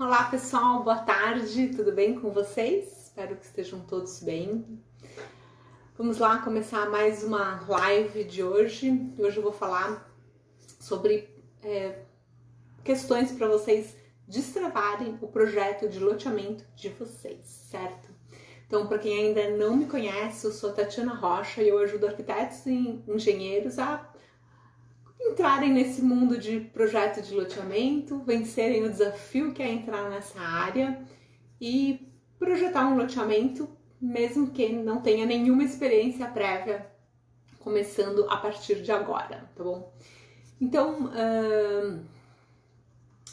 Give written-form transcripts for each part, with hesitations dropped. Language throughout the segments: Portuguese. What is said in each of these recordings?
Olá pessoal, boa tarde, tudo bem com vocês? Espero que estejam todos bem. Vamos lá começar mais uma live de hoje. Hoje eu vou falar sobre questões para vocês destravarem o projeto de loteamento de vocês, certo? Então, para quem ainda não me conhece, eu sou a Tatiana Rocha e eu ajudo arquitetos e engenheiros a entrarem nesse mundo de projeto de loteamento, vencerem o desafio que é entrar nessa área e projetar um loteamento, mesmo que não tenha nenhuma experiência prévia, começando a partir de agora, tá bom? Então,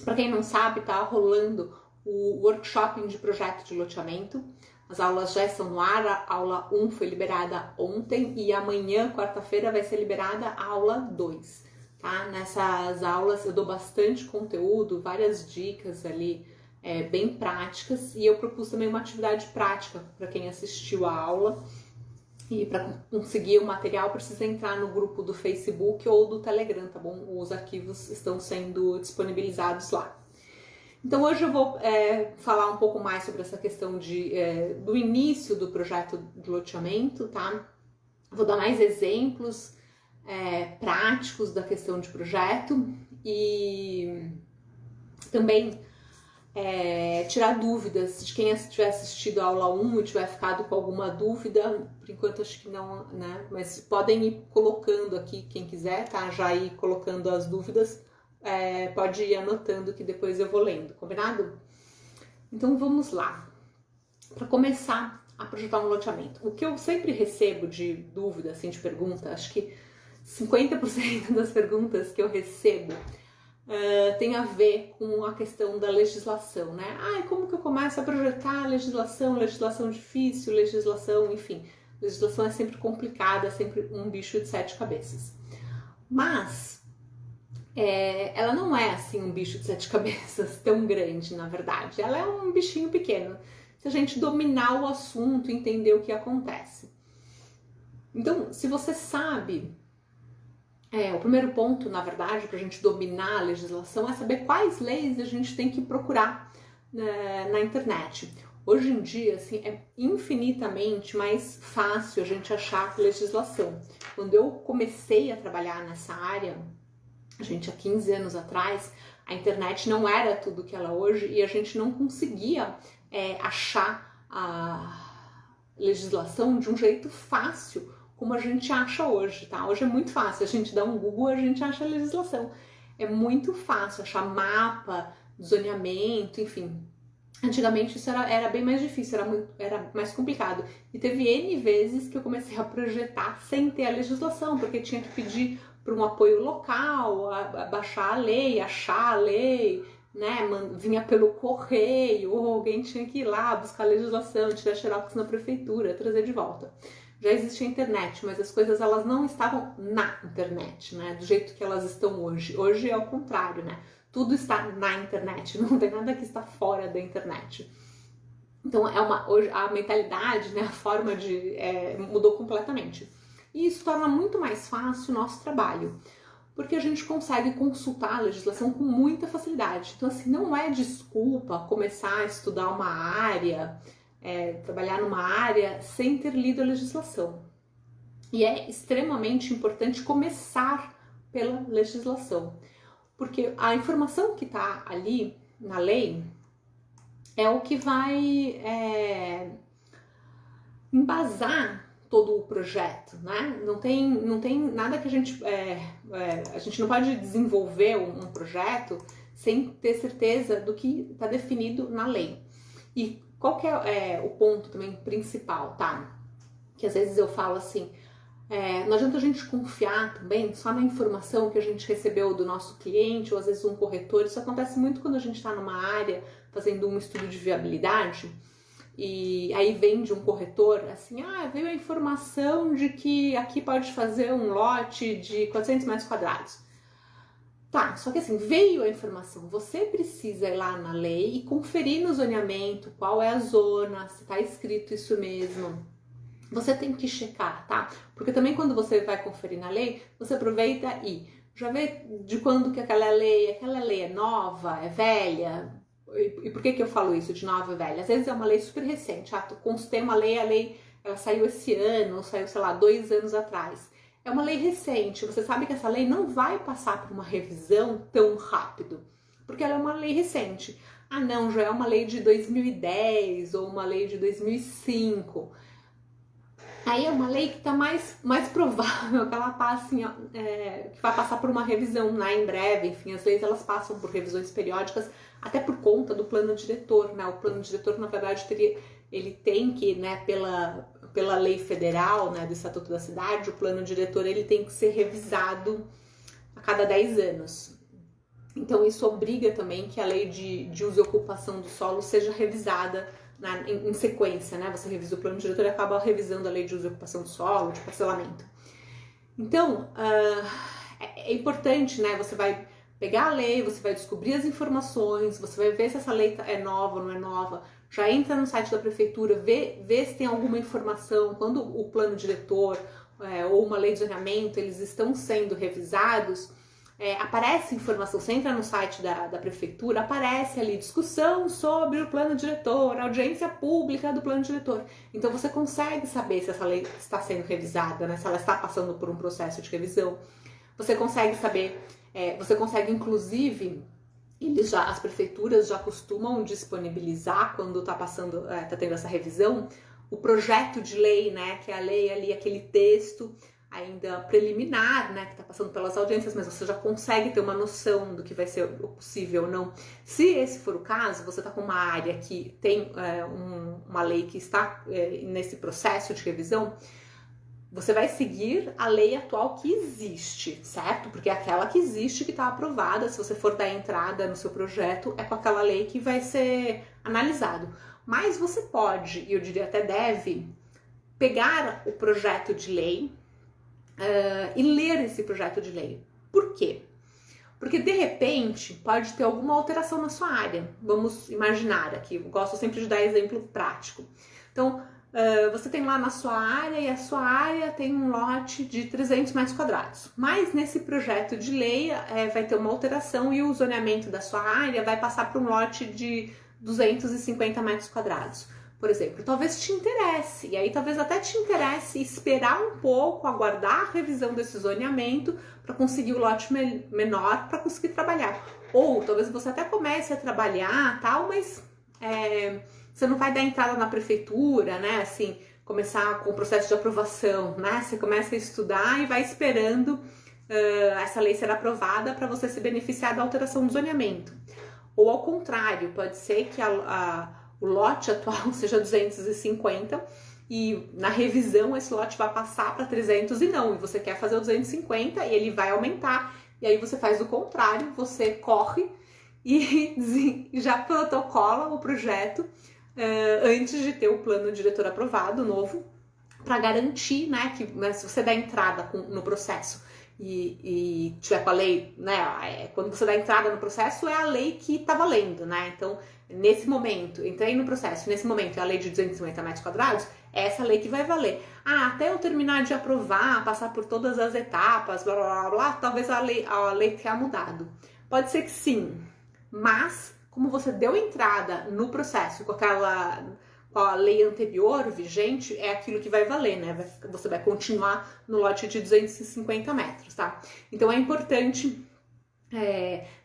para quem não sabe, tá rolando o workshop de projeto de loteamento. As aulas já estão no ar, a aula 1 foi liberada ontem e amanhã, quarta-feira, vai ser liberada a aula 2. Tá? Nessas aulas eu dou bastante conteúdo, várias dicas ali bem práticas, e eu propus também uma atividade prática para quem assistiu a aula. E para conseguir o material precisa entrar no grupo do Facebook ou do Telegram, tá bom? Os arquivos estão sendo disponibilizados lá. Então hoje eu vou falar um pouco mais sobre essa questão do início do projeto de loteamento, tá? Vou dar mais exemplos práticos da questão de projeto e também tirar dúvidas de quem tiver assistido a aula 1 e tiver ficado com alguma dúvida. Por enquanto acho que não, né? Mas podem ir colocando aqui, quem quiser, tá? Já ir colocando as dúvidas, pode ir anotando que depois eu vou lendo, combinado? Então vamos lá. Para começar a projetar um loteamento, o que eu sempre recebo de dúvida, assim, de pergunta, acho que 50% das perguntas que eu recebo tem a ver com a questão da legislação, né? Como que eu começo a projetar legislação difícil, legislação, enfim. Legislação é sempre complicada, é sempre um bicho de 7 cabeças. Mas ela não é assim um bicho de 7 cabeças tão grande, na verdade. Ela é um bichinho pequeno, se a gente dominar o assunto, entender o que acontece. Então, se você sabe... o primeiro ponto, na verdade, para a gente dominar a legislação é saber quais leis a gente tem que procurar na internet. Hoje em dia, assim, é infinitamente mais fácil a gente achar legislação. Quando eu comecei a trabalhar nessa área, há 15 anos atrás, a internet não era tudo que ela é hoje e a gente não conseguia achar a legislação de um jeito fácil, como a gente acha hoje, tá? Hoje é muito fácil, a gente dá um Google, a gente acha a legislação. É muito fácil achar mapa, zoneamento, enfim. Antigamente isso era bem mais difícil, era mais complicado. E teve N vezes que eu comecei a projetar sem ter a legislação, porque tinha que pedir para um apoio local, a baixar a lei, achar a lei, né? Vinha pelo correio, ou alguém tinha que ir lá buscar a legislação, tirar xerox na prefeitura, trazer de volta. Já existia a internet, mas as coisas elas não estavam na internet, né? Do jeito que elas estão hoje. Hoje é o contrário, né? Tudo está na internet, não tem nada que está fora da internet. Então hoje a mentalidade, né? A forma mudou completamente. E isso torna muito mais fácil o nosso trabalho, porque a gente consegue consultar a legislação com muita facilidade. Então, assim, não é desculpa começar a estudar uma área, trabalhar numa área sem ter lido a legislação. E é extremamente importante começar pela legislação, porque a informação que está ali na lei é o que vai embasar todo o projeto, né? Não tem nada que a gente não pode desenvolver um projeto sem ter certeza do que está definido na lei. E qual que é o ponto também principal, tá? Que às vezes eu falo assim, não adianta a gente confiar também só na informação que a gente recebeu do nosso cliente, ou às vezes um corretor. Isso acontece muito quando a gente está numa área fazendo um estudo de viabilidade, e aí vem de um corretor, assim, veio a informação de que aqui pode fazer um lote de 400 metros quadrados. Tá, só que assim, veio a informação, você precisa ir lá na lei e conferir no zoneamento qual é a zona, se tá escrito isso mesmo. Você tem que checar, tá? Porque também quando você vai conferir na lei, você aproveita e já vê de quando que aquela lei é nova, é velha, E por que eu falo isso de nova e velha? Às vezes é uma lei super recente. Tu consultei uma lei, a lei ela saiu esse ano, saiu, sei lá, 2 anos atrás. É uma lei recente, você sabe que essa lei não vai passar por uma revisão tão rápido, porque ela é uma lei recente. Ah não, já é uma lei de 2010 ou uma lei de 2005. Aí é uma lei que está mais provável que ela passe, que vai passar por uma revisão, né, em breve. Enfim, as leis elas passam por revisões periódicas, até por conta do plano diretor, né? O plano diretor, na verdade, ele tem que, né, pela lei federal, né, do Estatuto da Cidade, o plano diretor ele tem que ser revisado a cada 10 anos. Então isso obriga também que a lei de uso e ocupação do solo seja revisada em sequência, né? Você revisa o plano diretor e acaba revisando a lei de uso e ocupação do solo, de parcelamento. Então, é importante, né? Você vai pegar a lei, você vai descobrir as informações, você vai ver se essa lei é nova ou não é nova, já entra no site da prefeitura, vê se tem alguma informação, quando o plano diretor ou uma lei de zoneamento, eles estão sendo revisados, aparece informação, você entra no site da prefeitura, aparece ali discussão sobre o plano diretor, audiência pública do plano diretor. Então você consegue saber se essa lei está sendo revisada, né? Se ela está passando por um processo de revisão. Você consegue saber, você consegue inclusive, as prefeituras já costumam disponibilizar quando está tendo essa revisão, o projeto de lei, né? Que é a lei ali, aquele texto ainda preliminar, né, que está passando pelas audiências, mas você já consegue ter uma noção do que vai ser possível ou não. Se esse for o caso, você está com uma área que tem uma lei que está nesse processo de revisão, você vai seguir a lei atual que existe, certo? Porque é aquela que existe que está aprovada. Se você for dar entrada no seu projeto, é com aquela lei que vai ser analisado. Mas você pode, e eu diria até deve, pegar o projeto de lei e ler esse projeto de lei. Por quê? Porque de repente pode ter alguma alteração na sua área. Vamos imaginar aqui, eu gosto sempre de dar exemplo prático. Então, você tem lá na sua área e a sua área tem um lote de 300 metros quadrados. Mas nesse projeto de lei vai ter uma alteração e o zoneamento da sua área vai passar para um lote de 250 metros quadrados. Por exemplo, talvez te interesse, e aí talvez até te interesse esperar um pouco, aguardar a revisão desse zoneamento para conseguir o lote menor para conseguir trabalhar. Ou talvez você até comece a trabalhar, tal, mas você não vai dar entrada na prefeitura, né? Assim, começar com o processo de aprovação, né? Você começa a estudar e vai esperando essa lei ser aprovada para você se beneficiar da alteração do zoneamento. Ou ao contrário, pode ser que o lote atual seja 250 e na revisão esse lote vai passar para 300 e você quer fazer o 250 e ele vai aumentar. E aí você faz o contrário, você corre e já protocola o projeto antes de ter o plano diretor aprovado novo, para garantir, né, que se você dá entrada no processo e tiver com a lei, né, quando você dá entrada no processo é a lei que tá valendo, né, então nesse momento, entrei no processo, nesse momento é a lei de 250 metros quadrados, é essa lei que vai valer. Até eu terminar de aprovar, passar por todas as etapas, blá blá blá, blá talvez a lei tenha mudado. Pode ser que sim, mas como você deu entrada no processo com a lei anterior vigente, é aquilo que vai valer, né? Você vai continuar no lote de 250 metros, tá? Então é importante,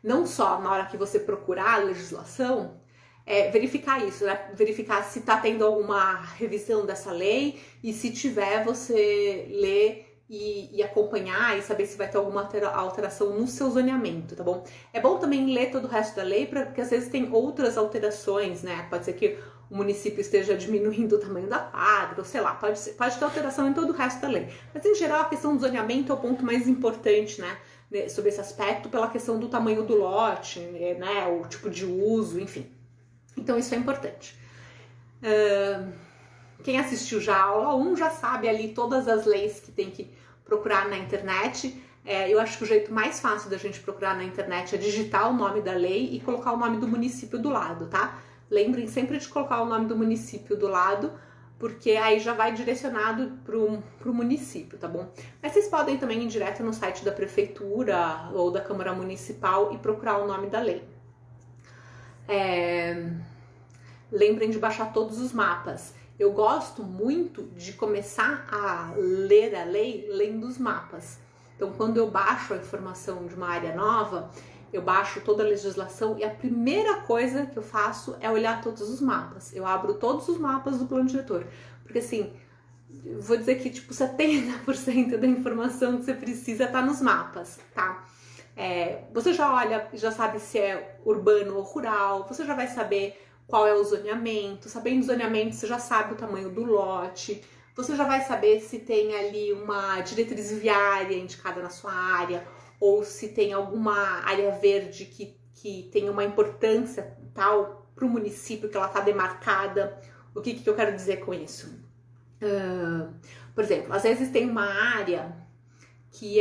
não só na hora que você procurar a legislação, verificar isso, né? Verificar se tá tendo alguma revisão dessa lei e se tiver, você ler e acompanhar e saber se vai ter alguma alteração no seu zoneamento, tá bom? É bom também ler todo o resto da lei, porque às vezes tem outras alterações, né? Pode ser que o município esteja diminuindo o tamanho da quadra, ou sei lá, pode ter alteração em todo o resto da lei. Mas em geral a questão do zoneamento é o ponto mais importante, né? Sobre esse aspecto, pela questão do tamanho do lote, né? O tipo de uso, enfim. Então isso é importante. Quem assistiu já a aula 1 já sabe ali todas as leis que tem que procurar na internet. Eu acho que o jeito mais fácil da gente procurar na internet é digitar o nome da lei e colocar o nome do município do lado, tá? Lembrem sempre de colocar o nome do município do lado, porque aí já vai direcionado pro município, tá bom? Mas vocês podem também ir direto no site da prefeitura ou da Câmara Municipal e procurar o nome da lei. lembrem de baixar todos os mapas. Eu gosto muito de começar a ler a lei lendo os mapas. Então, quando eu baixo a informação de uma área nova, eu baixo toda a legislação e a primeira coisa que eu faço é olhar todos os mapas. Eu abro todos os mapas do plano diretor. Porque assim, vou dizer que tipo 70% da informação que você precisa tá nos mapas, tá? Você já olha, já sabe se é urbano ou rural, você já vai saber qual é o zoneamento. Sabendo o zoneamento, você já sabe o tamanho do lote, você já vai saber se tem ali uma diretriz viária indicada na sua área, ou se tem alguma área verde que tem uma importância tal para o município, que ela está demarcada. O que eu quero dizer com isso? Por exemplo, às vezes tem uma área que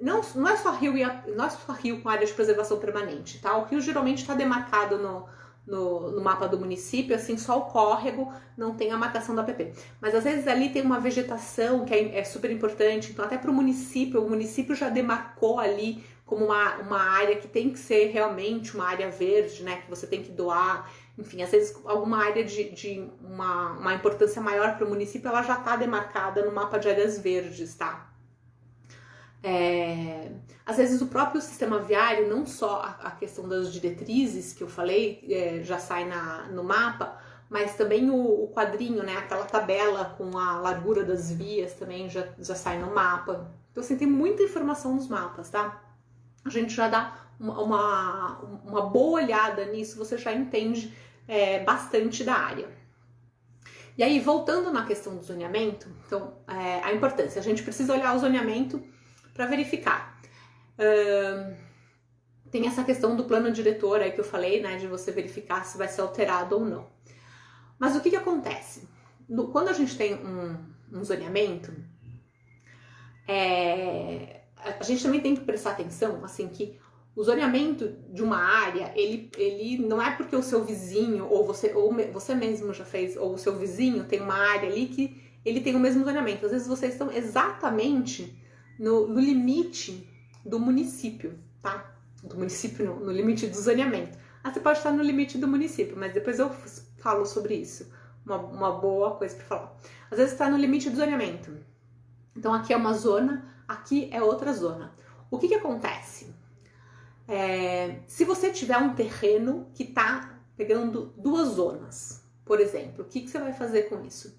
não é só rio com área de preservação permanente, tá? O rio geralmente está demarcado no mapa do município, assim, só o córrego não tem a marcação da APP. Mas às vezes ali tem uma vegetação que é super importante, então até para o município já demarcou ali como uma área que tem que ser realmente uma área verde, né? Que você tem que doar. Enfim, às vezes alguma área de uma importância maior para o município, ela já está demarcada no mapa de áreas verdes, tá? Às vezes o próprio sistema viário, não só a questão das diretrizes que eu falei, já sai no mapa, mas também o quadrinho, né? Aquela tabela com a largura das vias também já sai no mapa. Então assim, tem muita informação nos mapas, tá? A gente já dá uma boa olhada nisso, você já entende bastante da área. E aí, voltando na questão do zoneamento, então, a importância, a gente precisa olhar o zoneamento para verificar. Tem essa questão do plano diretor aí que eu falei, né, de você verificar se vai ser alterado ou não. Mas o que acontece? Quando a gente tem um zoneamento, a gente também tem que prestar atenção, assim, que o zoneamento de uma área, ele não é porque o seu vizinho, ou você mesmo já fez, ou o seu vizinho tem uma área ali que ele tem o mesmo zoneamento. Às vezes vocês estão exatamente no limite do município, tá? Do município, no limite do zoneamento. Você pode estar no limite do município, mas depois eu falo sobre isso. Uma boa coisa para falar. Às vezes está no limite do zoneamento. Então aqui é uma zona, aqui é outra zona. O que acontece? Se você tiver um terreno que está pegando duas zonas, por exemplo, o que você vai fazer com isso?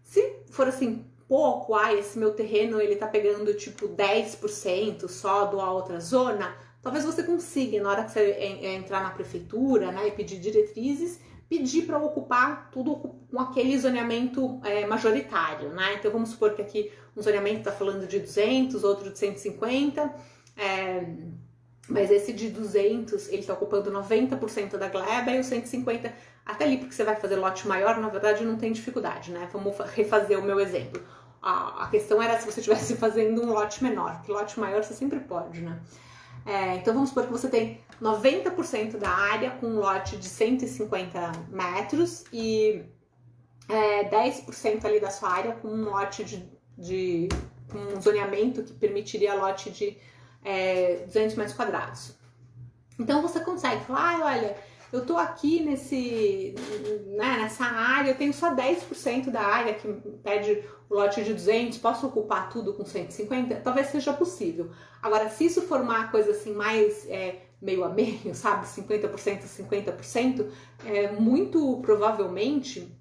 Se for assim, pouco, esse meu terreno ele tá pegando tipo 10% só da outra zona, talvez você consiga, na hora que você entrar na prefeitura, né, e pedir diretrizes, pedir para ocupar tudo com aquele zoneamento majoritário, né? Então vamos supor que aqui um zoneamento está falando de 200, outro de 150, mas esse de 200, ele está ocupando 90% da gleba e o 150, até ali porque você vai fazer lote maior, na verdade não tem dificuldade, né? Vamos refazer o meu exemplo. A questão era se você estivesse fazendo um lote menor, que lote maior você sempre pode, né? Então vamos supor que você tem 90% da área com um lote de 150 metros e 10% ali da sua área com um lote de um zoneamento que permitiria lote de 200 metros quadrados. Então você consegue falar, olha, eu tô aqui nessa área, eu tenho só 10% da área que pede o lote de 200, posso ocupar tudo com 150? Talvez seja possível. Agora, se isso for uma coisa assim mais meio a meio, sabe, 50%, 50%, muito provavelmente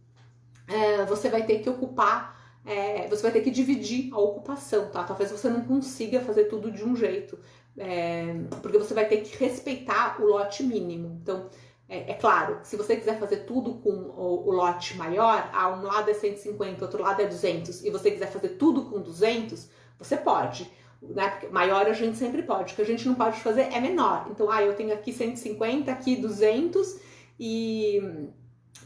você vai ter que ocupar, você vai ter que dividir a ocupação, tá? Talvez você não consiga fazer tudo de um jeito, porque você vai ter que respeitar o lote mínimo. Então, claro, se você quiser fazer tudo com o lote maior, um lado é 150, outro lado é 200, e você quiser fazer tudo com 200, você pode, né? Porque maior a gente sempre pode, o que a gente não pode fazer é menor. Então, eu tenho aqui 150, aqui 200, e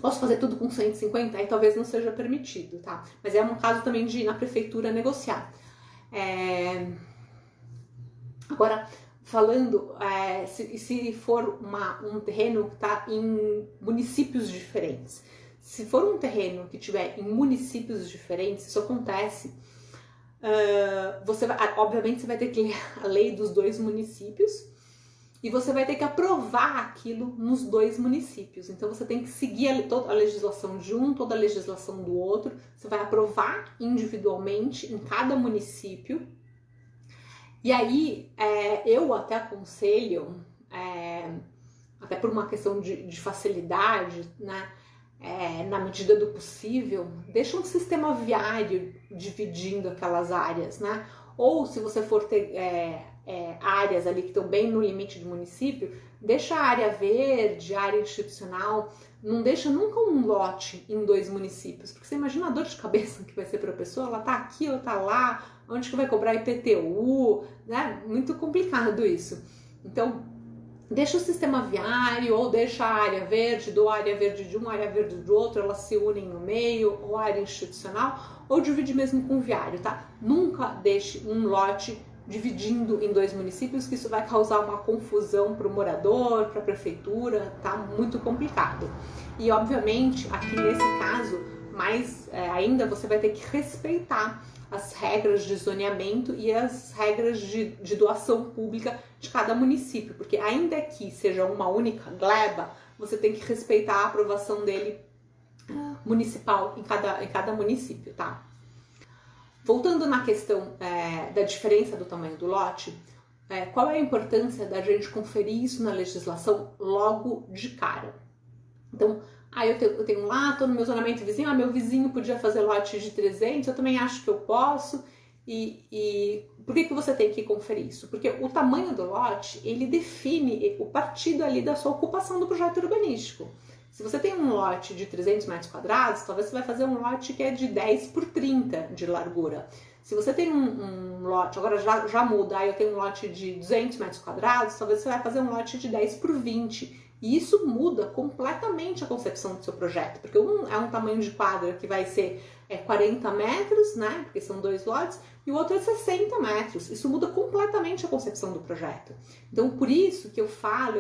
posso fazer tudo com 150? Aí talvez não seja permitido, tá? Mas é um caso também de ir na prefeitura negociar. Agora, falando, se for um terreno que está em municípios diferentes, se for um terreno que tiver em municípios diferentes, isso acontece, obviamente você vai ter que ler a lei dos dois municípios, e você vai ter que aprovar aquilo nos 2 municípios. Então você tem que seguir toda a legislação de um, toda a legislação do outro. Você vai aprovar individualmente em cada município. E aí eu até aconselho, até por uma questão de facilidade, né? Na medida do possível, deixa um sistema viário dividindo aquelas áreas, né? Ou se você for ter áreas ali que estão bem no limite do município, deixa a área verde, a área institucional, não deixa nunca um lote em 2 municípios, porque você imagina a dor de cabeça que vai ser para a pessoa, ela tá aqui, ela tá lá, onde que vai cobrar IPTU, né? Muito complicado isso. Então, deixa o sistema viário, ou deixa a área verde, dou a área verde de um, a área verde do outro, elas se unem no meio, ou a área institucional, ou divide mesmo com o viário, tá? Nunca deixe um lote dividindo em 2 municípios, que isso vai causar uma confusão para o morador, para a prefeitura, tá muito complicado. E obviamente, aqui nesse caso, mais ainda você vai ter que respeitar as regras de zoneamento e as regras de doação pública de cada município, porque ainda que seja uma única gleba, você tem que respeitar a aprovação dele municipal em cada município, tá? Voltando na questão da diferença do tamanho do lote, qual é a importância da gente conferir isso na legislação logo de cara? Então, eu tenho lá, estou no meu zonamento vizinho, meu vizinho podia fazer lote de 300, eu também acho que eu posso. E por que você tem que conferir isso? Porque o tamanho do lote, ele define o partido ali da sua ocupação do projeto urbanístico. Se você tem um lote de 300 metros quadrados, talvez você vai fazer um lote que é de 10 por 30 de largura. Se você tem um lote, agora já muda, eu tenho um lote de 200 metros quadrados, talvez você vai fazer um lote de 10 por 20. E isso muda completamente a concepção do seu projeto, porque um é um tamanho de quadra que vai ser 40 metros, né, porque são 2 lotes, e o outro é 60 metros. Isso muda completamente a concepção do projeto. Então, por isso que eu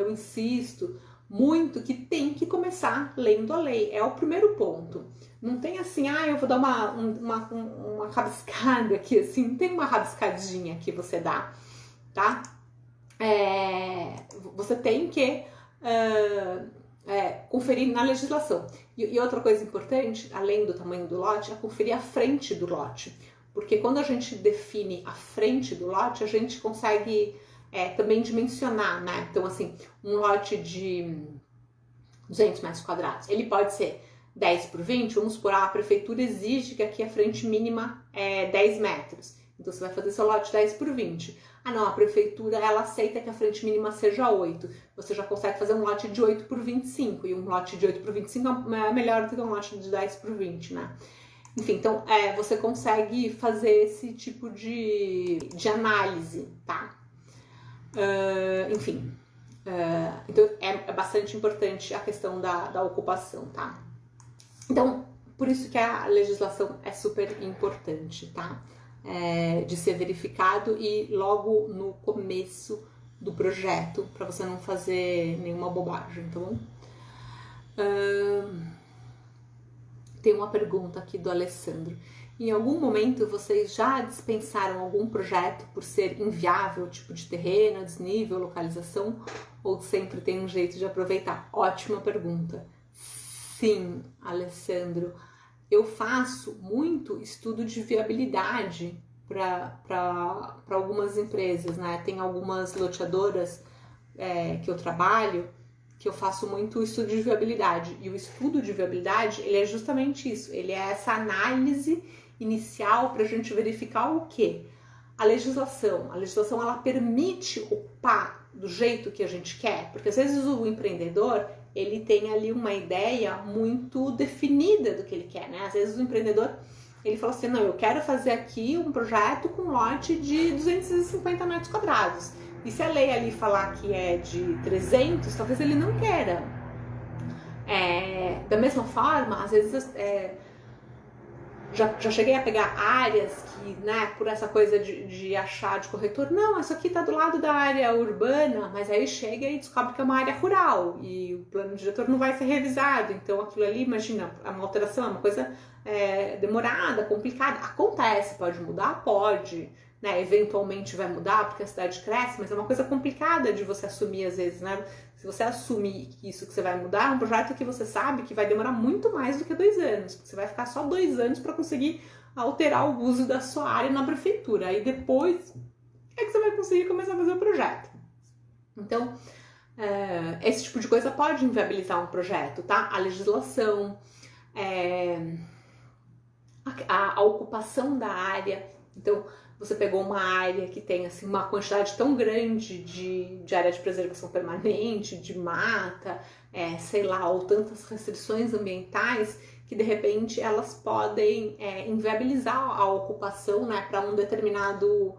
insisto muito que tem que começar lendo a lei. É o primeiro ponto. Não tem assim, eu vou dar uma rabiscada aqui, assim, não tem uma rabiscadinha que você dá, tá? Você tem que conferir na legislação. E outra coisa importante, além do tamanho do lote, é conferir a frente do lote. Porque quando a gente define a frente do lote, a gente consegue também dimensionar, né? Então, assim, um lote de 200 metros quadrados, ele pode ser 10 por 20, vamos supor, a prefeitura exige que aqui a frente mínima é 10 metros. Então, você vai fazer seu lote 10 por 20. Não, a prefeitura, ela aceita que a frente mínima seja 8. Você já consegue fazer um lote de 8 por 25. E um lote de 8 por 25 é melhor do que um lote de 10 por 20, né? Enfim, então, você consegue fazer esse tipo de análise, tá? Então, é bastante importante a questão da ocupação, tá? Então, por isso que a legislação é super importante, tá? De ser verificado e logo no começo do projeto, para você não fazer nenhuma bobagem, tá bom? Tem uma pergunta aqui do Alessandro. Em algum momento vocês já dispensaram algum projeto por ser inviável, tipo de terreno, desnível, localização, ou sempre tem um jeito de aproveitar? Ótima pergunta. Sim, Alessandro. Eu faço muito estudo de viabilidade para algumas empresas, né? Tem algumas loteadoras que eu trabalho que eu faço muito estudo de viabilidade. E o estudo de viabilidade, ele é justamente isso. Ele é essa análise inicial para a gente verificar o quê? A legislação. A legislação, ela permite ocupar do jeito que a gente quer? Porque às vezes o empreendedor, ele tem ali uma ideia muito definida do que ele quer, né? Às vezes o empreendedor, ele fala assim, não, eu quero fazer aqui um projeto com lote de 250 metros quadrados. E se a lei ali falar que é de 300, talvez ele não queira. Da mesma forma, às vezes já cheguei a pegar áreas que, né, por essa coisa de achar de corretor, não, isso aqui tá do lado da área urbana, mas aí chega e descobre que é uma área rural e o plano diretor não vai ser revisado, então aquilo ali, imagina, uma alteração é uma coisa demorada, complicada, acontece, pode mudar? Pode, né, eventualmente vai mudar porque a cidade cresce, mas é uma coisa complicada de você assumir às vezes, né? Se você assumir isso que você vai mudar, é um projeto que você sabe que vai demorar muito mais do que 2 anos, porque você vai ficar só 2 anos para conseguir alterar o uso da sua área na prefeitura, aí depois é que você vai conseguir começar a fazer o projeto. Então, esse tipo de coisa pode inviabilizar um projeto, tá? A legislação, a ocupação da área. Então, você pegou uma área que tem assim, uma quantidade tão grande de área de preservação permanente, de mata, sei lá, ou tantas restrições ambientais, que de repente elas podem inviabilizar a ocupação, né, para um determinado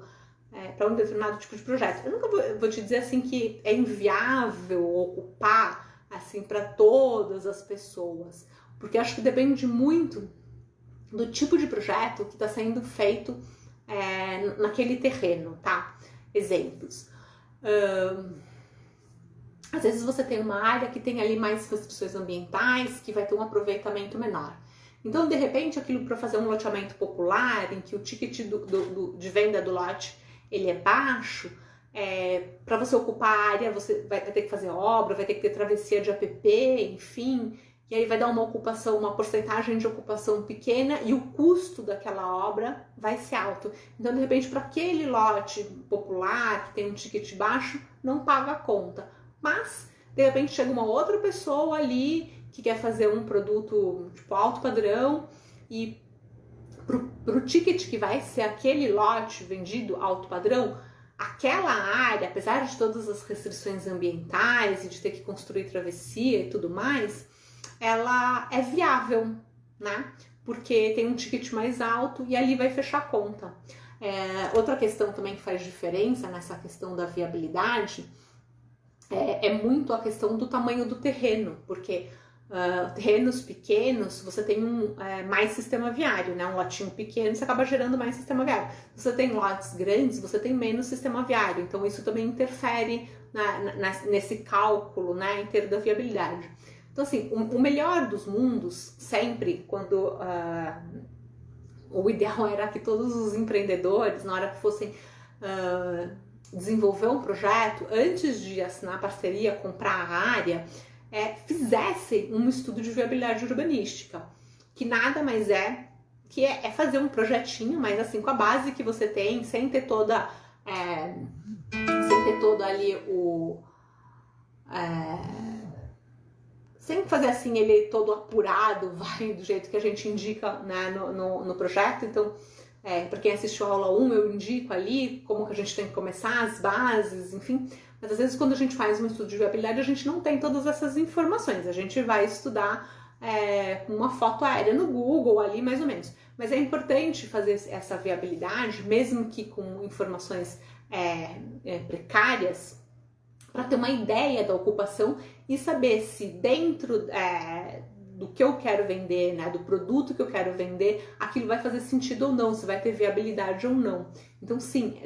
tipo de projeto. Eu nunca vou te dizer assim que é inviável ocupar assim para todas as pessoas, porque acho que depende muito do tipo de projeto que está sendo feito naquele terreno, tá? Exemplos. Às vezes você tem uma área que tem ali mais restrições ambientais, que vai ter um aproveitamento menor. Então, de repente, aquilo para fazer um loteamento popular, em que o ticket de venda do lote ele é baixo, para você ocupar a área, você vai ter que fazer obra, vai ter que ter travessia de APP, enfim, e aí vai dar uma ocupação, uma porcentagem de ocupação pequena e o custo daquela obra vai ser alto. Então, de repente, para aquele lote popular, que tem um ticket baixo, não paga a conta. Mas, de repente, chega uma outra pessoa ali que quer fazer um produto tipo alto padrão e pro ticket que vai ser aquele lote vendido alto padrão, aquela área, apesar de todas as restrições ambientais e de ter que construir travessia e tudo mais, ela é viável, né? Porque tem um ticket mais alto e ali vai fechar a conta. Outra questão também que faz diferença nessa questão da viabilidade é muito a questão do tamanho do terreno, porque terrenos pequenos, você tem mais sistema viário, né? Um lotinho pequeno, você acaba gerando mais sistema viário. Se você tem lotes grandes, você tem menos sistema viário. Então, isso também interfere nesse cálculo, né, inteiro da viabilidade. Então, assim, o melhor dos mundos, sempre, quando o ideal era que todos os empreendedores, na hora que fossem desenvolver um projeto, antes de assinar parceria, comprar a área, fizessem um estudo de viabilidade urbanística, que nada mais que é fazer um projetinho, mas assim, com a base que você tem, sem ter toda ali sem fazer assim ele todo apurado, vai do jeito que a gente indica, né, no projeto. Então, para quem assistiu a aula 1, eu indico ali como que a gente tem que começar, as bases, enfim. Mas às vezes quando a gente faz um estudo de viabilidade, a gente não tem todas essas informações. A gente vai estudar uma foto aérea no Google ali, mais ou menos. Mas é importante fazer essa viabilidade, mesmo que com informações precárias, para ter uma ideia da ocupação e saber se dentro do que eu quero vender, né, do produto que eu quero vender, aquilo vai fazer sentido ou não, se vai ter viabilidade ou não. Então, sim,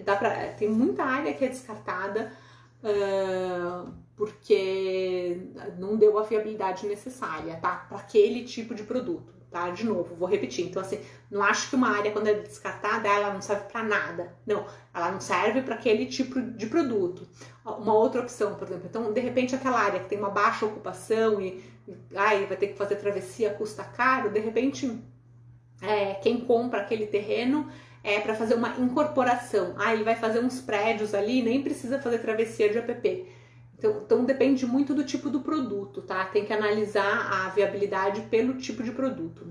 tem muita área que é descartada porque não deu a viabilidade necessária, tá? Para aquele tipo de produto, tá? De novo, vou repetir. Então, assim, não acho que uma área, quando é descartada, ela não serve para nada. Não, ela não serve para aquele tipo de produto. Uma outra opção, por exemplo, então, de repente, aquela área que tem uma baixa ocupação e vai ter que fazer travessia, custa caro, de repente, quem compra aquele terreno para fazer uma incorporação. Ele vai fazer uns prédios ali, nem precisa fazer travessia de APP. Então depende muito do tipo do produto, tá? Tem que analisar a viabilidade pelo tipo de produto.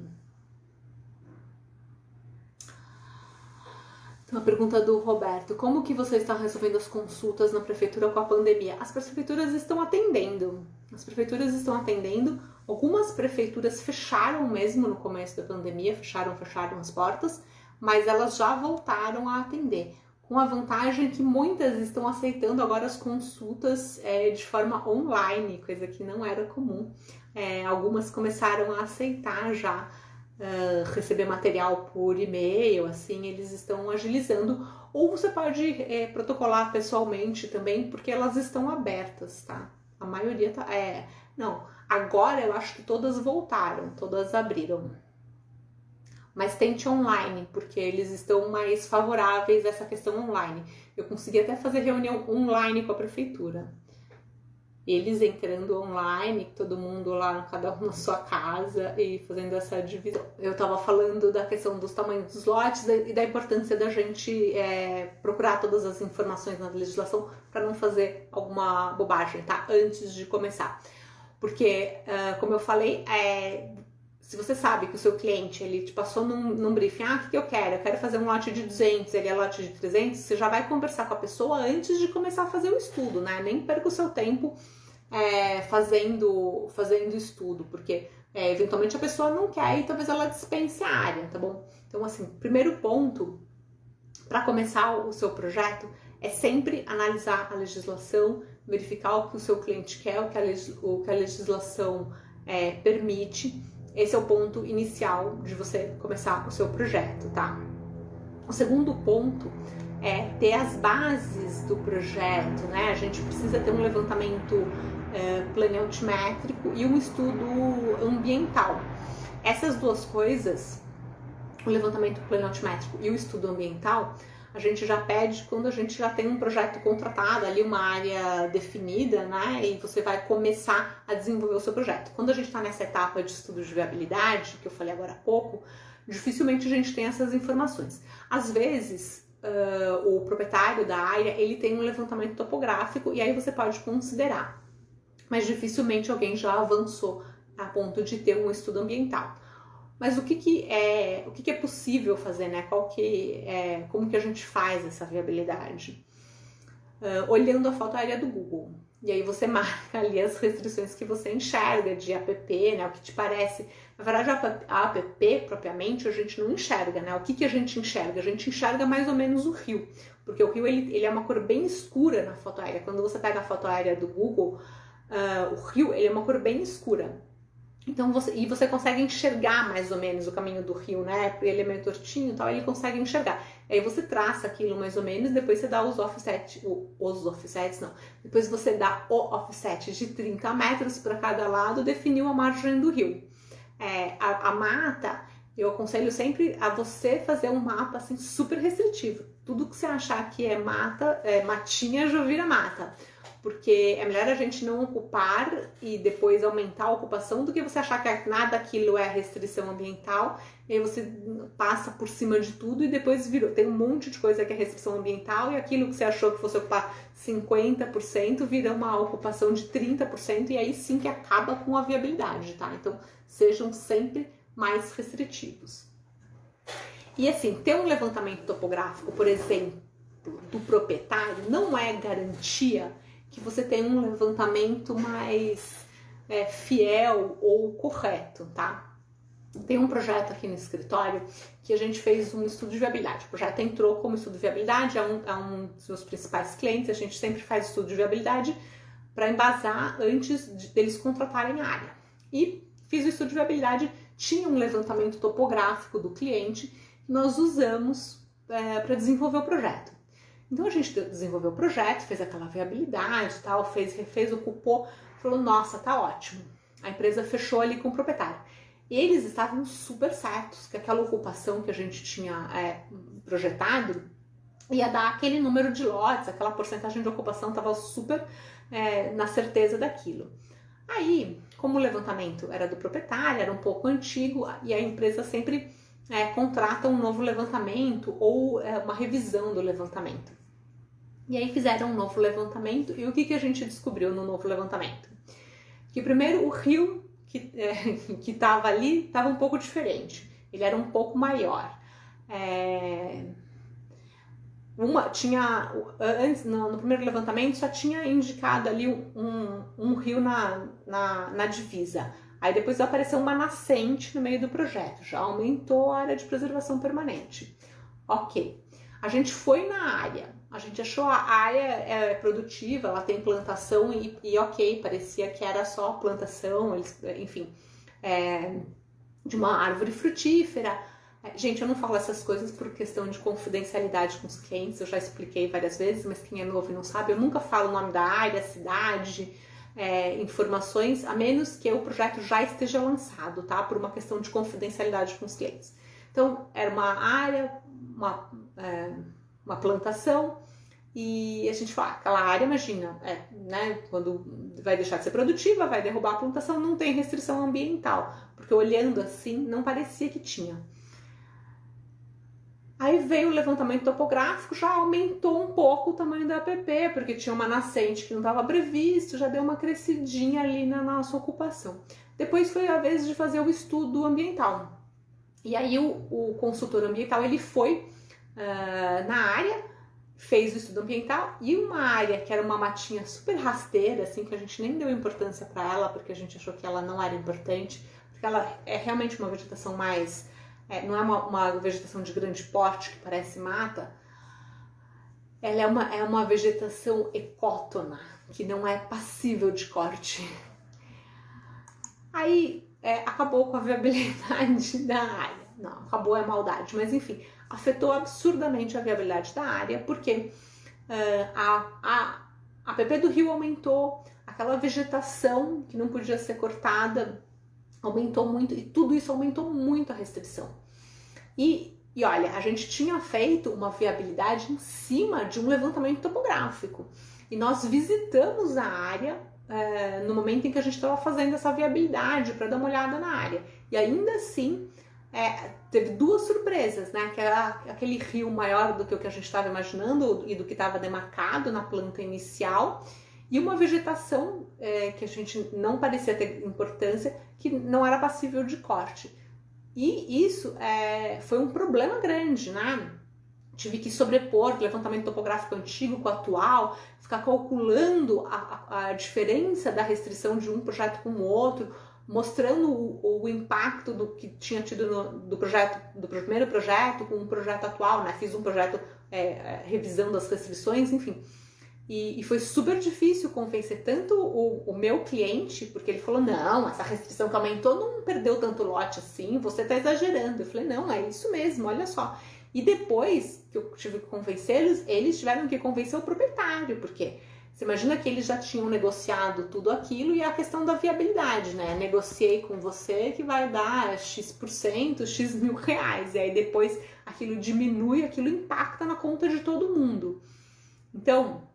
Então, a pergunta do Roberto: como que você está resolvendo as consultas na prefeitura com a pandemia? As prefeituras estão atendendo. Algumas prefeituras fecharam mesmo no começo da pandemia, fecharam as portas, mas elas já voltaram a atender, com a vantagem que muitas estão aceitando agora as consultas de forma online, coisa que não era comum. Algumas começaram a aceitar já receber material por e-mail, assim, eles estão agilizando. Ou você pode protocolar pessoalmente também, porque elas estão abertas, tá? A maioria tá... Não, agora eu acho que todas voltaram, todas abriram. mas tente online, porque eles estão mais favoráveis a essa questão online. Eu consegui até fazer reunião online com a prefeitura. Eles entrando online, todo mundo lá, cada um na sua casa e fazendo essa divisão. Eu estava falando da questão dos tamanhos dos lotes e da importância da gente procurar todas as informações na legislação para não fazer alguma bobagem, tá? Antes de começar. Porque, como eu falei, se você sabe que o seu cliente, ele te passou num briefing, o que eu quero? Eu quero fazer um lote de 200, ele é lote de 300, você já vai conversar com a pessoa antes de começar a fazer o estudo, né? Nem perca o seu tempo fazendo estudo, porque eventualmente a pessoa não quer e talvez ela dispense a área, tá bom? Então, assim, primeiro ponto para começar o seu projeto é sempre analisar a legislação, verificar o que o seu cliente quer, o que a legislação permite. Esse é o ponto inicial de você começar o seu projeto, tá? O segundo ponto é ter as bases do projeto, né? A gente precisa ter um levantamento planeotimétrico e um estudo ambiental. Essas duas coisas, o levantamento planeotimétrico e o estudo ambiental, a gente já pede quando a gente já tem um projeto contratado, ali uma área definida, né? E você vai começar a desenvolver o seu projeto. Quando a gente está nessa etapa de estudo de viabilidade, que eu falei agora há pouco, dificilmente a gente tem essas informações. Às vezes, o proprietário da área, ele tem um levantamento topográfico e aí você pode considerar. Mas dificilmente alguém já avançou a ponto de ter um estudo ambiental. Mas o que é possível fazer, né? Como que a gente faz essa viabilidade? Olhando a foto aérea do Google. E aí você marca ali as restrições que você enxerga de APP, né? O que te parece. Na verdade, a APP propriamente a gente não enxerga, né? O que a gente enxerga? A gente enxerga mais ou menos o rio. Porque o rio ele é uma cor bem escura na foto aérea. Quando você pega a foto aérea do Google, o rio ele é uma cor bem escura. Então você consegue enxergar mais ou menos o caminho do rio, né? Ele é meio tortinho e tal, ele consegue enxergar. Aí você traça aquilo mais ou menos, depois você dá depois você dá o offset de 30 metros para cada lado, definiu a margem do rio. A mata, eu aconselho sempre a você fazer um mapa assim super restritivo. Tudo que você achar que é mata, matinha já vira mata. Porque é melhor a gente não ocupar e depois aumentar a ocupação do que você achar que nada daquilo é restrição ambiental e aí você passa por cima de tudo e depois tem um monte de coisa que é restrição ambiental e aquilo que você achou que fosse ocupar 50% vira uma ocupação de 30% e aí sim que acaba com a viabilidade, tá? Então sejam sempre mais restritivos. E assim, ter um levantamento topográfico, por exemplo, do proprietário não é garantia que você tem um levantamento mais fiel ou correto, tá? Tem um projeto aqui no escritório que a gente fez um estudo de viabilidade. O projeto entrou como estudo de viabilidade, é um dos meus principais clientes, a gente sempre faz estudo de viabilidade para embasar antes deles contratarem a área. E fiz o estudo de viabilidade, tinha um levantamento topográfico do cliente que nós usamos para desenvolver o projeto. Então a gente desenvolveu o projeto, fez aquela viabilidade e tal, refez, ocupou, falou, nossa, tá ótimo. A empresa fechou ali com o proprietário. E eles estavam super certos que aquela ocupação que a gente tinha projetado ia dar aquele número de lotes, aquela porcentagem de ocupação estava super na certeza daquilo. Aí, como o levantamento era do proprietário, era um pouco antigo, e a empresa sempre contrata um novo levantamento ou uma revisão do levantamento. E aí fizeram um novo levantamento, e o que a gente descobriu no novo levantamento? Que primeiro o rio que estava ali estava um pouco diferente, ele era um pouco maior. Antes, no primeiro levantamento só tinha indicado ali um rio na divisa. Aí depois apareceu uma nascente no meio do projeto, já aumentou a área de preservação permanente. Ok, a gente foi na área, a gente achou a área produtiva, ela tem plantação e ok, parecia que era só plantação, de uma árvore frutífera. Gente, eu não falo essas coisas por questão de confidencialidade com os clientes, eu já expliquei várias vezes, mas quem é novo e não sabe, eu nunca falo o nome da área, cidade, informações, a menos que o projeto já esteja lançado, tá? Por uma questão de confidencialidade com os clientes. Então, era uma área, uma plantação, e a gente fala, aquela área, imagina, né, quando vai deixar de ser produtiva, vai derrubar a plantação, não tem restrição ambiental, porque olhando assim, não parecia que tinha. Aí veio o levantamento topográfico, já aumentou um pouco o tamanho da APP, porque tinha uma nascente que não estava previsto, já deu uma crescidinha ali na nossa ocupação. Depois foi a vez de fazer o estudo ambiental. E aí o consultor ambiental, ele foi na área, fez o estudo ambiental, e uma área que era uma matinha super rasteira, assim, que a gente nem deu importância para ela, porque a gente achou que ela não era importante, porque ela é realmente uma vegetação mais... não é uma vegetação de grande porte, que parece mata, ela é uma vegetação ecótona, que não é passível de corte. Aí acabou com a viabilidade da área. Não, acabou é maldade, mas enfim, afetou absurdamente a viabilidade da área, porque a APP do rio aumentou, aquela vegetação que não podia ser cortada aumentou muito, e tudo isso aumentou muito a restrição. E olha, a gente tinha feito uma viabilidade em cima de um levantamento topográfico, e nós visitamos a área no momento em que a gente estava fazendo essa viabilidade para dar uma olhada na área, e ainda assim teve duas surpresas, né? Que era aquele rio maior do que o que a gente estava imaginando e do que estava demarcado na planta inicial, e uma vegetação que a gente não parecia ter importância, que não era passível de corte. E isso foi um problema grande, né? Tive que sobrepor o levantamento topográfico antigo com o atual, ficar calculando a diferença da restrição de um projeto com o outro, mostrando o impacto do que tinha tido do primeiro projeto com o projeto atual, né? Fiz um projeto revisando as restrições, enfim. E foi super difícil convencer tanto o meu cliente, porque ele falou, não, essa restrição que aumentou não perdeu tanto lote assim, você está exagerando. Eu falei, não, é isso mesmo, olha só. E depois que eu tive que convencê-los, eles tiveram que convencer o proprietário, porque você imagina que eles já tinham negociado tudo aquilo, e a questão da viabilidade, né? Negociei com você que vai dar X%, X mil reais, e aí depois aquilo diminui, aquilo impacta na conta de todo mundo. Então,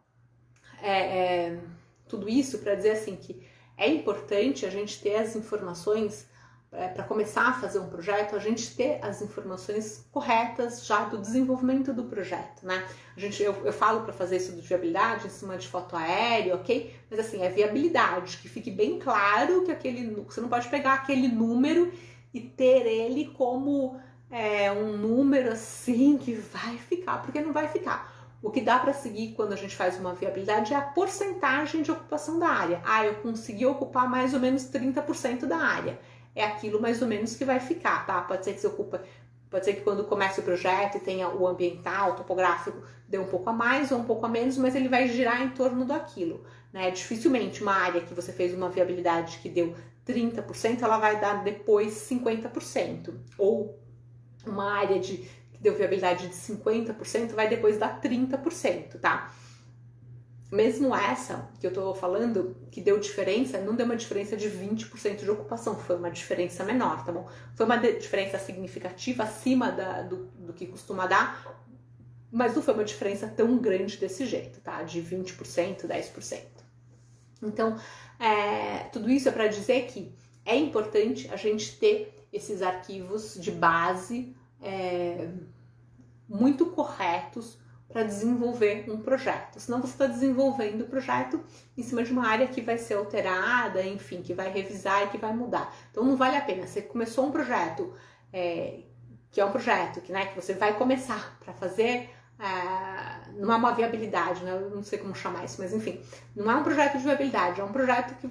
tudo isso para dizer assim que é importante a gente ter as informações para começar a fazer um projeto, a gente ter as informações corretas já do desenvolvimento do projeto, né? Eu falo para fazer isso de viabilidade em cima de foto aérea, ok? Mas assim, é viabilidade, que fique bem claro que você não pode pegar aquele número e ter ele como um número assim que vai ficar, porque não vai ficar. O que dá para seguir quando a gente faz uma viabilidade é a porcentagem de ocupação da área. Eu consegui ocupar mais ou menos 30% da área. É aquilo mais ou menos que vai ficar, tá? Pode ser que quando comece o projeto e tenha o ambiental, o topográfico, dê um pouco a mais ou um pouco a menos, mas ele vai girar em torno daquilo, né? Dificilmente uma área que você fez uma viabilidade que deu 30%, ela vai dar depois 50%. Ou uma área que deu viabilidade de 50%, vai depois dar 30%, tá? Mesmo essa que eu tô falando, que deu diferença, não deu uma diferença de 20% de ocupação, foi uma diferença menor, tá bom? Foi uma diferença significativa acima do que costuma dar, mas não foi uma diferença tão grande desse jeito, tá? De 20%, 10%. Então, tudo isso é para dizer que é importante a gente ter esses arquivos de base muito corretos para desenvolver um projeto. Senão você está desenvolvendo o projeto em cima de uma área que vai ser alterada, enfim, que vai revisar e que vai mudar. Então não vale a pena. Você começou um projeto, que é um projeto que você vai começar para fazer, não é uma viabilidade, né? Eu não sei como chamar isso, mas enfim, não é um projeto de viabilidade, é um projeto que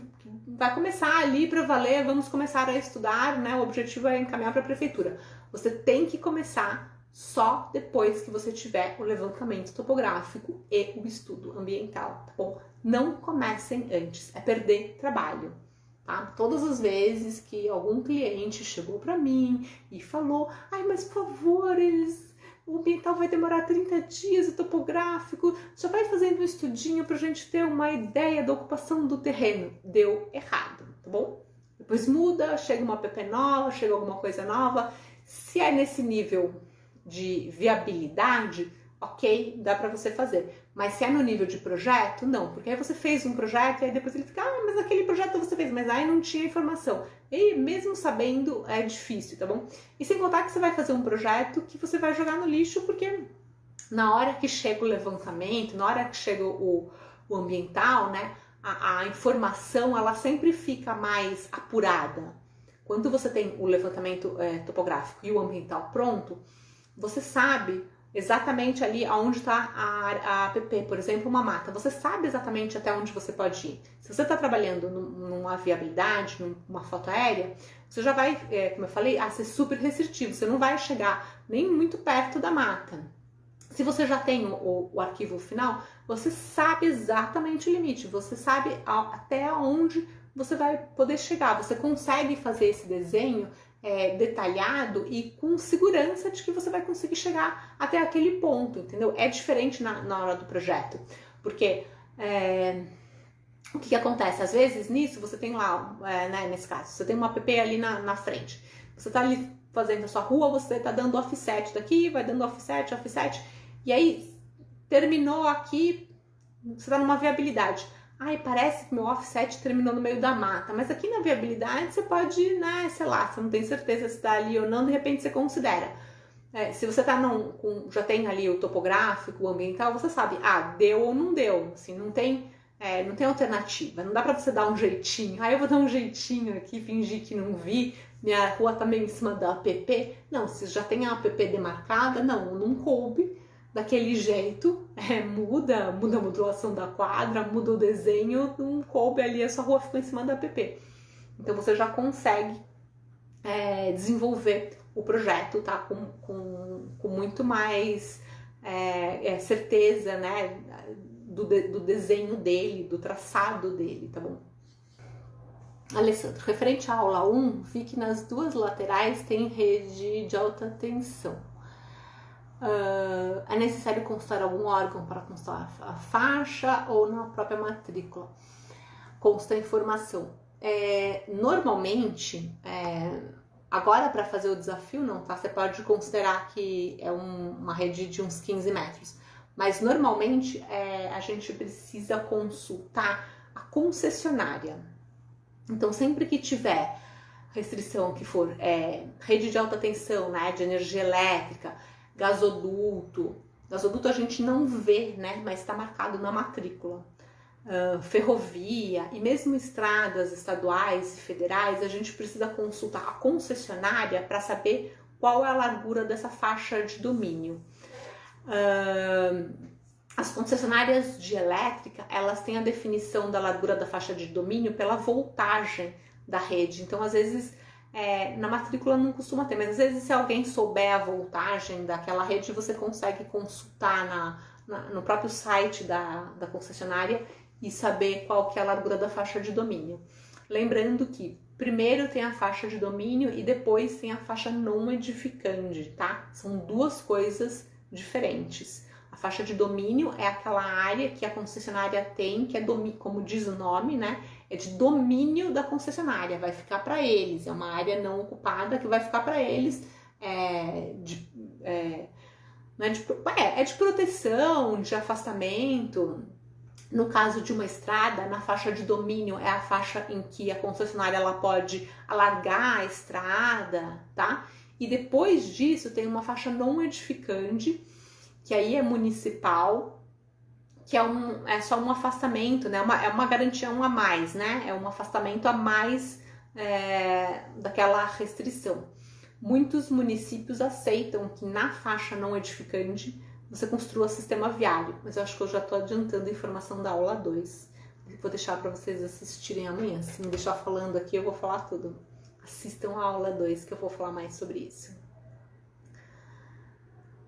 vai começar ali para valer, vamos começar a estudar, né? O objetivo é encaminhar para a prefeitura. Você tem que começar só depois que você tiver o levantamento topográfico e o estudo ambiental, tá bom? Não comecem antes, é perder trabalho, tá? Todas as vezes que algum cliente chegou para mim e falou, mas por favor, o ambiental vai demorar 30 dias, o topográfico, já vai fazendo um estudinho pra gente ter uma ideia da ocupação do terreno. Deu errado, tá bom? Depois muda, chega uma PP nova, chega alguma coisa nova, Se é nesse nível de viabilidade, ok, dá para você fazer. Mas se é no nível de projeto, não. Porque aí você fez um projeto e aí depois ele fica, mas aquele projeto você fez, mas aí não tinha informação. E mesmo sabendo, é difícil, tá bom? E sem contar que você vai fazer um projeto que você vai jogar no lixo, porque na hora que chega o levantamento, na hora que chega o ambiental, né, a informação, ela sempre fica mais apurada. Quando você tem o levantamento topográfico e o ambiental pronto, você sabe exatamente ali aonde está a APP, por exemplo, uma mata. Você sabe exatamente até onde você pode ir. Se você está trabalhando numa viabilidade, numa foto aérea, você já vai, como eu falei, ser super restritivo. Você não vai chegar nem muito perto da mata. Se você já tem o arquivo final, você sabe exatamente o limite. Você sabe até onde você vai poder chegar. Você consegue fazer esse desenho detalhado e com segurança de que você vai conseguir chegar até aquele ponto, entendeu? É diferente na hora do projeto, porque o que acontece? Às vezes nisso você tem lá, né, nesse caso, você tem uma app ali na frente, você tá ali fazendo a sua rua, você tá dando offset daqui, vai dando offset, e aí terminou aqui, você tá numa viabilidade. Ai, parece que meu offset terminou no meio da mata, mas aqui na viabilidade você pode, né, sei lá, você não tem certeza se está ali ou não, de repente você considera. Se você tá já tem ali o topográfico, o ambiental, você sabe, deu ou não deu, assim, não tem alternativa, não dá pra você dar um jeitinho, eu vou dar um jeitinho aqui, fingir que não vi, minha rua tá meio em cima da app, não, se já tem a app demarcada, não coube, daquele jeito, muda a modulação da quadra, muda o desenho, não coube ali, a sua rua ficou em cima da app. Então você já consegue desenvolver o projeto, tá? Com muito mais certeza, né? Do desenho dele, do traçado dele, tá bom? Alessandro, referente à aula 1, vi que nas duas laterais tem rede de alta tensão. É necessário consultar algum órgão para constar a faixa ou na própria matrícula? Consta a informação. Normalmente, agora para fazer o desafio não, tá? Você pode considerar que é uma rede de uns 15 metros. Mas normalmente a gente precisa consultar a concessionária. Então sempre que tiver restrição que for rede de alta tensão, né, de energia elétrica, gasoduto a gente não vê, né, mas está marcado na matrícula. Ferrovia e mesmo estradas estaduais e federais, a gente precisa consultar a concessionária para saber qual é a largura dessa faixa de domínio. As concessionárias de elétrica, elas têm a definição da largura da faixa de domínio pela voltagem da rede. Então, às vezes, na matrícula não costuma ter, mas às vezes se alguém souber a voltagem daquela rede, você consegue consultar no próprio site da concessionária e saber qual que é a largura da faixa de domínio. Lembrando que primeiro tem a faixa de domínio e depois tem a faixa não edificante, tá? São duas coisas diferentes. A faixa de domínio é aquela área que a concessionária tem, que é como diz o nome, né? É de domínio da concessionária, vai ficar para eles. É uma área não ocupada que vai ficar para eles de proteção, de afastamento. No caso de uma estrada, na faixa de domínio é a faixa em que a concessionária ela pode alargar a estrada, tá? E depois disso tem uma faixa não edificante, que aí é municipal, que é só um afastamento, né? É uma garantia a mais, né? É um afastamento a mais daquela restrição. Muitos municípios aceitam que na faixa não edificante você construa sistema viário, mas eu acho que eu já estou adiantando a informação da aula 2. Vou deixar para vocês assistirem amanhã. Se me deixar falando aqui, eu vou falar tudo. Assistam a aula 2 que eu vou falar mais sobre isso.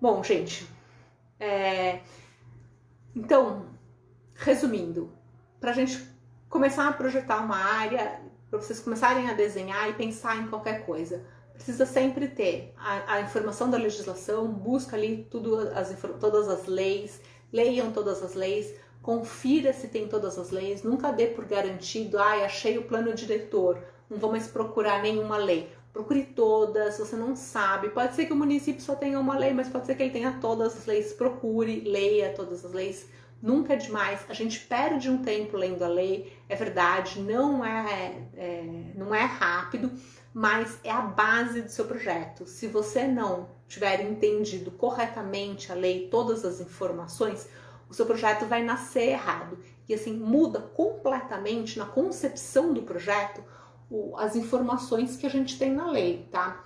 Bom, gente, então, resumindo, para a gente começar a projetar uma área, para vocês começarem a desenhar e pensar em qualquer coisa, precisa sempre ter a informação da legislação, busca ali todas as leis, leiam todas as leis, confira se tem todas as leis, nunca dê por garantido, achei o plano diretor, não vou mais procurar nenhuma lei. procure todas, se você não sabe, pode ser que o município só tenha uma lei, mas pode ser que ele tenha todas as leis, procure, leia todas as leis, nunca é demais, a gente perde um tempo lendo a lei, é verdade, não é rápido, mas é a base do seu projeto. Se você não tiver entendido corretamente a lei, todas as informações, o seu projeto vai nascer errado. E assim, muda completamente na concepção do projeto as informações que a gente tem na lei, tá?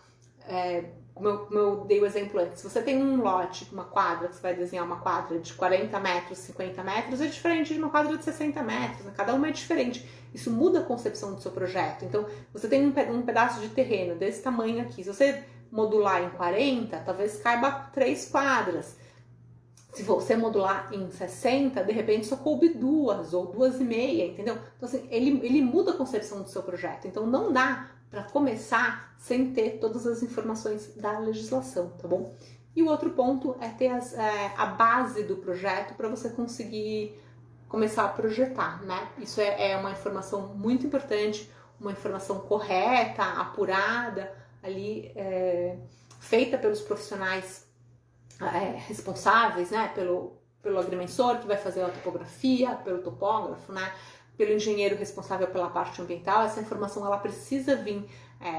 Como eu dei o exemplo antes, se você tem um lote, uma quadra, que você vai desenhar uma quadra de 40 metros, 50 metros, é diferente de uma quadra de 60 metros, né? Cada uma é diferente. Isso muda a concepção do seu projeto. Então, você tem um pedaço de terreno desse tamanho aqui, se você modular em 40, talvez caiba 3 quadras. Se você modular em 60, de repente só coube 2 ou 2,5, entendeu? Então, assim, ele muda a concepção do seu projeto. Então, não dá para começar sem ter todas as informações da legislação, tá bom? E o outro ponto é ter a base do projeto para você conseguir começar a projetar, né? Isso é uma informação muito importante, uma informação correta, apurada, ali, feita pelos profissionais responsáveis, né, pelo agrimensor que vai fazer a topografia, pelo topógrafo, né, pelo engenheiro responsável pela parte ambiental. Essa informação ela precisa vir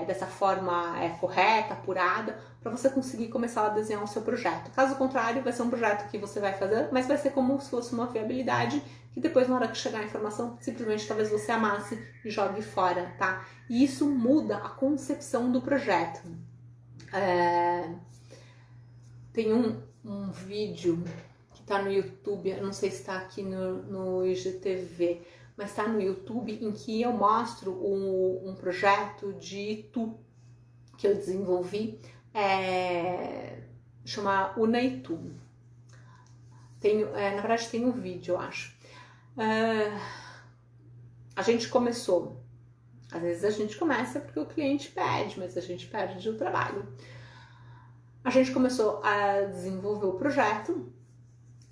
dessa forma correta, apurada, para você conseguir começar a desenhar o seu projeto. Caso contrário, vai ser um projeto que você vai fazer, mas vai ser como se fosse uma viabilidade que depois, na hora que chegar a informação, simplesmente talvez você amasse e jogue fora, tá? E isso muda a concepção do projeto. Tem um vídeo que está no YouTube, eu não sei se está aqui no IGTV, mas está no YouTube, em que eu mostro um projeto de Itu que eu desenvolvi, chama Unaitu. Na verdade tem um vídeo, eu acho. A gente começou, às vezes a gente começa porque o cliente pede, mas a gente perde o trabalho. A gente começou a desenvolver o projeto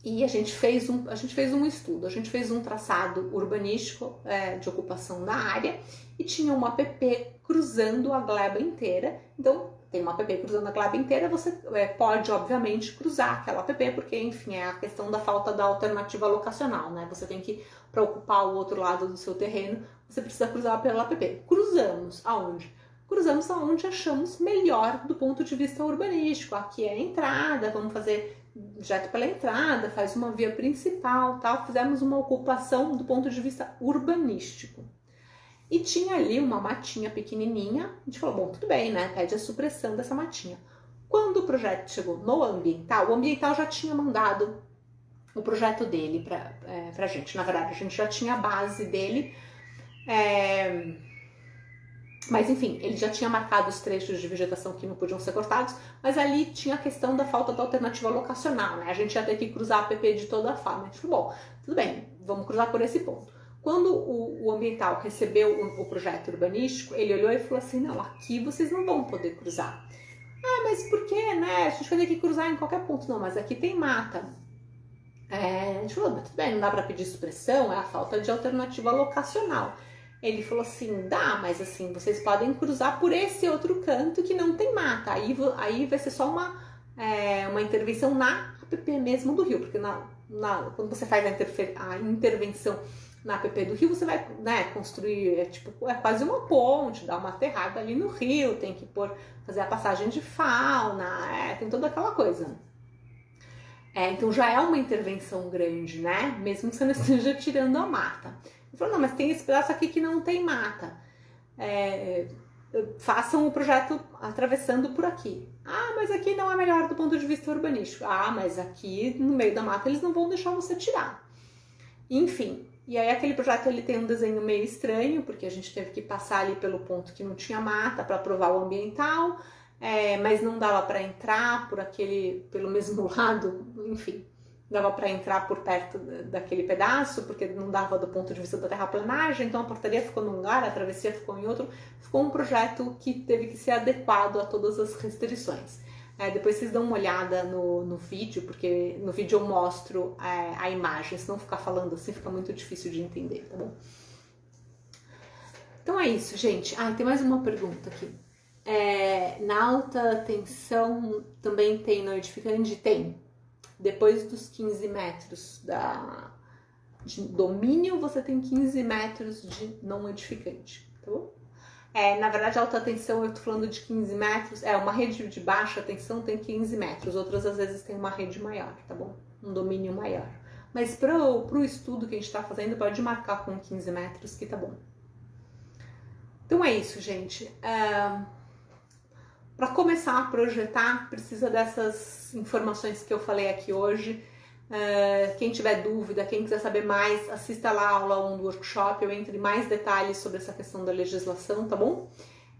e a gente fez um estudo, a gente fez um traçado urbanístico de ocupação da área e tinha uma APP cruzando a gleba inteira. Então, tem uma APP cruzando a gleba inteira, você pode, obviamente, cruzar aquela APP, porque, enfim, é a questão da falta da alternativa locacional, né? Você tem que, para ocupar o outro lado do seu terreno, você precisa cruzar pela APP. Cruzamos aonde? Cruzamos aonde achamos melhor do ponto de vista urbanístico. Aqui é a entrada, vamos fazer direto pela entrada, faz uma via principal, tal. Fizemos uma ocupação do ponto de vista urbanístico. E tinha ali uma matinha pequenininha, a gente falou, bom, tudo bem, né? Pede a supressão dessa matinha. Quando o projeto chegou no ambiental, o ambiental já tinha mandado o projeto dele pra gente. Na verdade, a gente já tinha a base dele, mas enfim, ele já tinha marcado os trechos de vegetação que não podiam ser cortados, mas ali tinha a questão da falta da alternativa locacional, né? A gente ia ter que cruzar a APP de toda forma. A gente falou, bom, tudo bem, vamos cruzar por esse ponto. Quando o ambiental recebeu o projeto urbanístico, ele olhou e falou assim, não, aqui vocês não vão poder cruzar. Ah, mas por quê, né? A gente vai ter que cruzar em qualquer ponto. Não, mas aqui tem mata. A gente falou, mas tudo bem, não dá para pedir supressão, é a falta de alternativa locacional. Ele falou assim, dá, mas assim, vocês podem cruzar por esse outro canto que não tem mata. Aí vai ser só uma intervenção na APP mesmo do rio, porque quando você faz a intervenção na APP do rio, você vai, né, construir, é quase uma ponte, dar uma aterrada ali no rio, tem que fazer a passagem de fauna, tem toda aquela coisa. Então já é uma intervenção grande, né? Mesmo que você não esteja tirando a mata. Ele falou, não, mas tem esse pedaço aqui que não tem mata. Façam o projeto atravessando por aqui. Ah, mas aqui não é melhor do ponto de vista urbanístico. Ah, mas aqui no meio da mata eles não vão deixar você tirar. Enfim, e aí aquele projeto ele tem um desenho meio estranho, porque a gente teve que passar ali pelo ponto que não tinha mata para aprovar o ambiental, mas não dava para entrar pelo mesmo lado, enfim. Dava para entrar por perto daquele pedaço, porque não dava do ponto de vista da terraplanagem, então a portaria ficou num lugar, a travessia ficou em outro. Ficou um projeto que teve que ser adequado a todas as restrições. Depois vocês dão uma olhada no vídeo, porque no vídeo eu mostro a imagem, se não ficar falando assim fica muito difícil de entender, tá bom? Então é isso, gente. Tem mais uma pergunta aqui. Na alta tensão também tem no edificante? Tem. Depois dos 15 metros de domínio, você tem 15 metros de não edificante, tá bom? Na verdade, a alta tensão, eu tô falando de 15 metros, uma rede de baixa tensão tem 15 metros, outras às vezes tem uma rede maior, tá bom? Um domínio maior. Mas pro estudo que a gente tá fazendo, pode marcar com 15 metros que tá bom. Então é isso, gente. Para começar a projetar, precisa dessas informações que eu falei aqui hoje. Quem tiver dúvida, quem quiser saber mais, assista lá a aula 1 do workshop, eu entro em mais detalhes sobre essa questão da legislação, tá bom?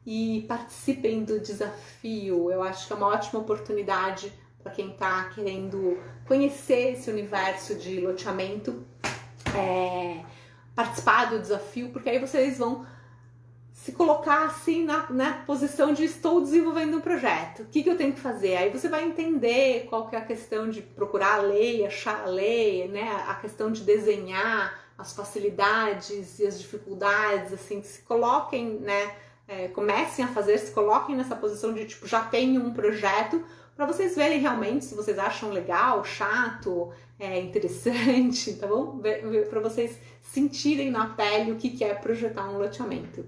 E participem do desafio, eu acho que é uma ótima oportunidade para quem está querendo conhecer esse universo de loteamento, participar do desafio, porque aí vocês vão se colocar assim na posição de estou desenvolvendo um projeto, o que eu tenho que fazer? Aí você vai entender qual que é a questão de procurar a lei, achar a lei, né? A questão de desenhar as facilidades e as dificuldades, assim, se coloquem, né? Comecem a fazer, se coloquem nessa posição de tipo, já tenho um projeto, para vocês verem realmente se vocês acham legal, chato, interessante, tá bom? Para vocês sentirem na pele o que é projetar um loteamento.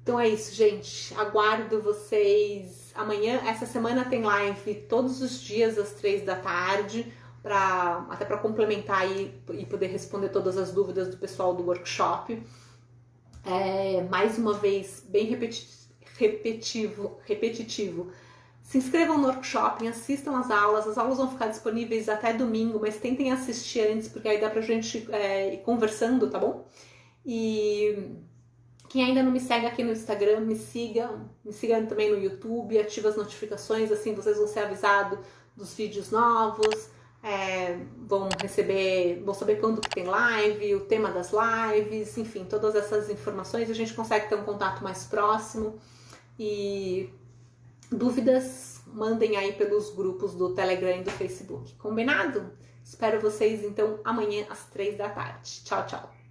Então é isso, gente. Aguardo vocês amanhã. Essa semana tem live todos os dias às 3 da tarde, até para complementar aí e poder responder todas as dúvidas do pessoal do workshop. Mais uma vez, bem repetitivo. Se inscrevam no workshop, assistam as aulas vão ficar disponíveis até domingo, mas tentem assistir antes, porque aí dá pra gente ir conversando, tá bom? E quem ainda não me segue aqui no Instagram, me siga também no YouTube, ativa as notificações, assim vocês vão ser avisados dos vídeos novos, vão saber quando que tem live, o tema das lives, enfim, todas essas informações, a gente consegue ter um contato mais próximo. E dúvidas, mandem aí pelos grupos do Telegram e do Facebook. Combinado? Espero vocês então amanhã às 3 da tarde. Tchau, tchau!